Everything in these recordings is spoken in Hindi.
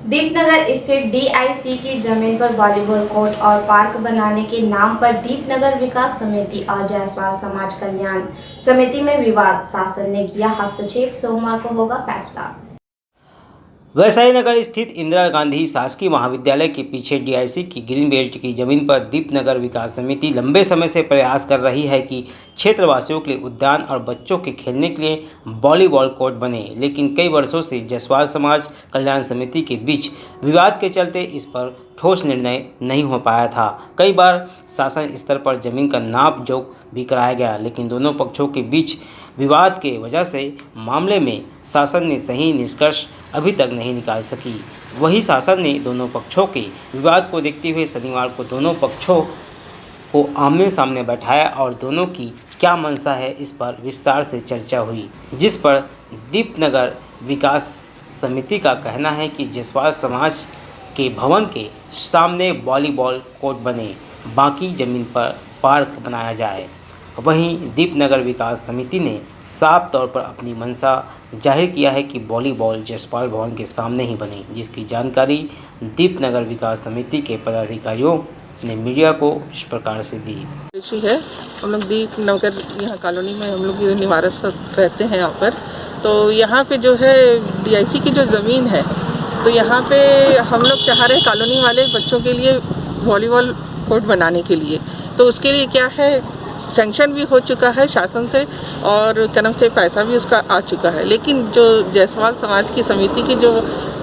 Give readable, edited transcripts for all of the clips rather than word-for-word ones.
दीपनगर स्थित डीआईसी की जमीन पर वॉलीबॉल कोर्ट और पार्क बनाने के नाम पर दीपनगर विकास समिति और जायसवाल समाज कल्याण समिति में विवाद, शासन ने किया हस्तक्षेप, सोमवार को होगा फैसला। वैशाली नगर स्थित इंदिरा गांधी शासकीय महाविद्यालय के पीछे डीआईसी की ग्रीन बेल्ट की जमीन पर दीपनगर विकास समिति लंबे समय से प्रयास कर रही है कि क्षेत्रवासियों के लिए उद्यान और बच्चों के खेलने के लिए वॉलीबॉल कोर्ट बने, लेकिन कई वर्षों से जायसवाल समाज कल्याण समिति के बीच विवाद के चलते इस पर ठोस निर्णय नहीं हो पाया था। कई बार शासन स्तर पर जमीन का नाप जोख भी कराया गया, लेकिन दोनों पक्षों के बीच विवाद के वजह से मामले में शासन ने सही निष्कर्ष अभी तक नहीं निकाल सकी। वही शासन ने दोनों पक्षों के विवाद को देखते हुए शनिवार को दोनों पक्षों को आमने सामने बैठाया और दोनों की क्या मंशा है इस पर विस्तार से चर्चा हुई, जिस पर दीपनगर विकास समिति का कहना है कि जायसवाल समाज के भवन के सामने वॉलीबॉल कोर्ट बने, बाकी ज़मीन पर पार्क बनाया जाए। वहीं दीपनगर विकास समिति ने साफ तौर पर अपनी मंशा जाहिर किया है कि वॉलीबॉल जायसवाल भवन के सामने ही बने, जिसकी जानकारी दीपनगर विकास समिति के पदाधिकारियों ने मीडिया को इस प्रकार से दी। है हम लोग दीपनगर यहाँ कॉलोनी में हम लोग निवारस रहते हैं यहाँ पर। तो यहाँ पे जो है डीआईसी की जो ज़मीन है, तो यहाँ पे हम लोग चाह रहे हैं कॉलोनी वाले बच्चों के लिए वॉलीबॉल कोर्ट बनाने के लिए। तो उसके लिए क्या है, सैंक्शन भी हो चुका है शासन से और कदम से पैसा भी उसका आ चुका है, लेकिन जो जायसवाल समाज की समिति की जो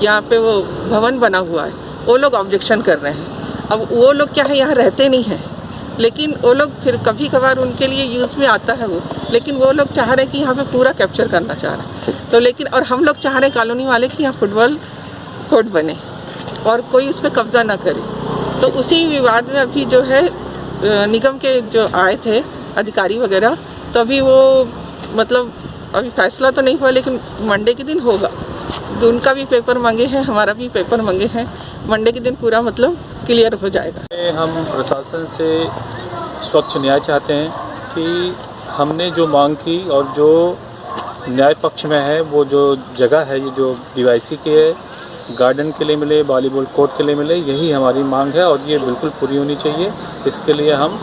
यहाँ पे वो भवन बना हुआ है, वो लोग ऑब्जेक्शन कर रहे हैं। अब वो लोग क्या है, यहाँ रहते नहीं हैं, लेकिन वो लोग फिर कभी कभार उनके लिए यूज़ में आता है वो, लेकिन वो लोग चाह रहे हैं कि यहाँ पे पूरा कैप्चर करना चाह रहे हैं। तो लेकिन और हम लोग चाह रहे हैं कॉलोनी वाले कि यहाँ फुटबॉल कोर्ट बने और कोई उस पर कब्जा ना करे। तो उसी विवाद में अभी जो है निगम के जो आए थे अधिकारी वगैरह, तो अभी वो मतलब अभी फैसला तो नहीं हुआ, लेकिन मंडे के दिन होगा। तो उनका भी पेपर मांगे हैं, हमारा भी पेपर मांगे हैं, मंडे के दिन पूरा मतलब क्लियर हो जाएगा। हम प्रशासन से स्वच्छ न्याय चाहते हैं कि हमने जो मांग की और जो न्याय पक्ष में है, वो जो जगह है ये जो डीआईसी के गार्डन के लिए मिले, वॉलीबॉल कोर्ट के लिए मिले, यही हमारी मांग है और ये बिल्कुल पूरी होनी चाहिए। इसके लिए हम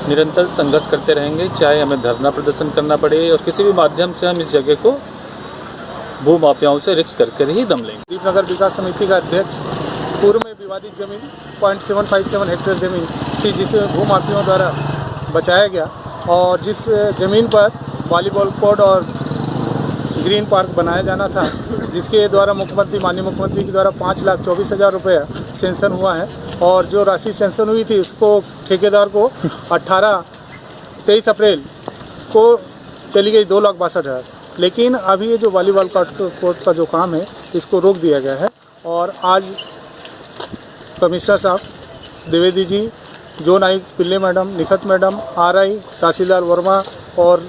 निरंतर संघर्ष करते रहेंगे, चाहे हमें धरना प्रदर्शन करना पड़े और किसी भी माध्यम से हम इस जगह को भू माफियाओं से रिक्त करके ही दम लेंगे। दीपनगर विकास समिति का अध्यक्ष पूर्व में विवादित जमीन 0.757 हेक्टेयर जमीन थी, जिसे भू माफियाओं द्वारा बचाया गया और जिस जमीन पर वॉलीबॉल कोर्ट और ग्रीन पार्क बनाया जाना था, जिसके द्वारा माननीय मुख्यमंत्री के द्वारा 5,24,000 रुपये सेंक्शन हुआ है और जो राशि सेंक्शन हुई थी उसको ठेकेदार को 23 अप्रैल को चली गई 2,62,000। लेकिन अभी ये जो वॉलीबॉल कोर्ट का जो काम है इसको रोक दिया गया है और आज कमिश्नर साहब द्विवेदी जी, जोन आयुक्त पिल्ले मैडम, निखत मैडम, आरआई, तहसीलदार वर्मा और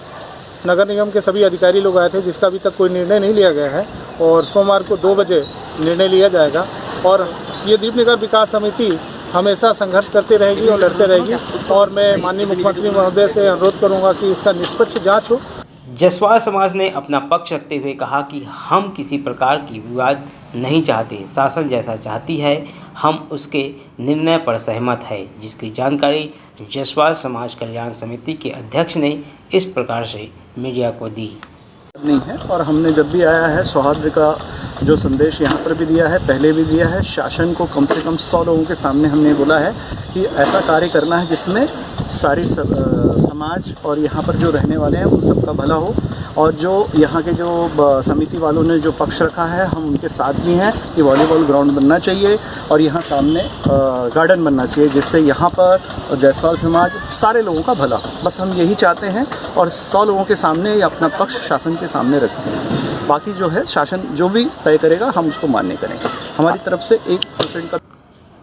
नगर निगम के सभी अधिकारी लोग आए थे, जिसका अभी तक कोई निर्णय नहीं लिया गया है और सोमवार को 2 बजे निर्णय लिया जाएगा। और ये दीपनगर विकास समिति हमेशा संघर्ष करती रहेगी और लड़ते रहेगी और मैं माननीय मुख्यमंत्री महोदय से अनुरोध करूंगा कि इसका निष्पक्ष जांच हो। जायसवाल समाज ने अपना पक्ष रखते हुए कहा कि हम किसी प्रकार की विवाद नहीं चाहते, शासन जैसा चाहती है हम उसके निर्णय पर सहमत है, जिसकी जानकारी जायसवाल समाज कल्याण समिति के अध्यक्ष ने इस प्रकार से मीडिया को दी। नहीं है और हमने जब भी आया है सौहार्द का जो संदेश यहाँ पर भी दिया है, पहले भी दिया है। शासन को कम से कम 100 लोगों के सामने हमने बोला है कि ऐसा कार्य करना है जिसमें सारी समाज और यहाँ पर जो रहने वाले हैं उन सबका भला हो। और जो यहाँ के जो समिति वालों ने जो पक्ष रखा है, हम उनके साथ भी हैं कि वॉलीबॉल ग्राउंड बनना चाहिए और यहाँ सामने गार्डन बनना चाहिए, जिससे यहाँ पर जायसवाल समाज सारे लोगों का भला हो। बस हम यही चाहते हैं और 100 लोगों के सामने अपना पक्ष शासन के सामने रखते हैं। बाकी जो है शासन जो भी तय करेगा हम उसको मान्य करेंगे। हमारी तरफ से 1% का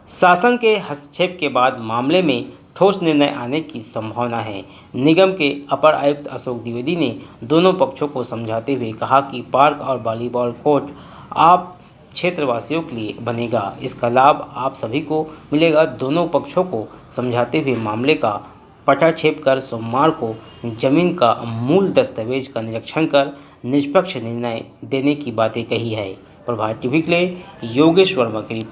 शासन के हस्तक्षेप के बाद मामले में ठोस निर्णय आने की संभावना है। निगम के अपर आयुक्त अशोक द्विवेदी ने दोनों पक्षों को समझाते हुए कहा कि पार्क और वॉलीबॉल कोर्ट आप क्षेत्रवासियों के लिए बनेगा, इसका लाभ आप सभी को मिलेगा। दोनों पक्षों को समझाते हुए मामले का पटाक्षेप कर सोमवार को जमीन का मूल दस्तावेज का निरीक्षण कर निष्पक्ष निर्णय देने की बातें कही है। प्रभात टीवी के लिए योगेश वर्मा की रिपोर्ट।